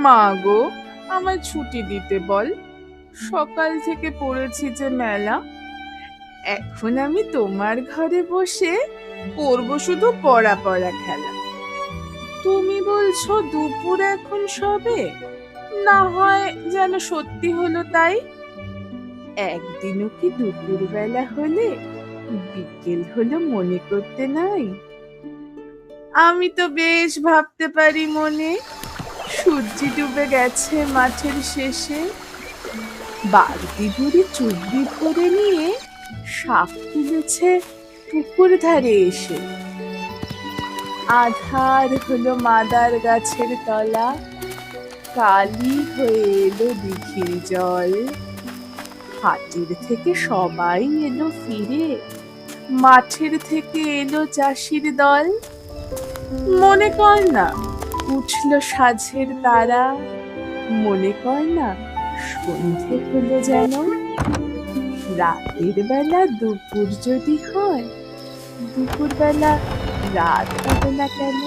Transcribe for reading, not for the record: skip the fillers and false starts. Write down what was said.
মা গো, আমায় ছুটি দিতে বল। সকাল থেকে পড়েছি যে মেলা। এখন আমি তোমার ঘরে বসে করবো শুধু পড়া পড়া খেলা। তুমি বলছো দুপুর এখন সবে, না হয় যেন সত্যি হলো তাই। একদিনও কি দুপুর বেলা হলে বিকেল হলো মনে করতে নাই? আমি তো বেশ ভাবতে পারি মনে, সূর্যি ডুবে গেছে মাঠের শেষে। বালতি ভরে চুবড়ি ভরে নিয়ে সাপ তুলেছে পুকুর ধারে এসে। আধার হলো মাদার গাছের তলা, কালি হয়ে এলো দিঘির জল। হাটের থেকে সবাই এলো ফিরে, মাঠের থেকে এলো চাষির দল। মনে কর না উঠল সাঝের তারা, মনে কর না সন্ধে হলো যেন। রাতের বেলা দুপুর যদি হয়, দুপুর বেলা রাত হবে না কেন?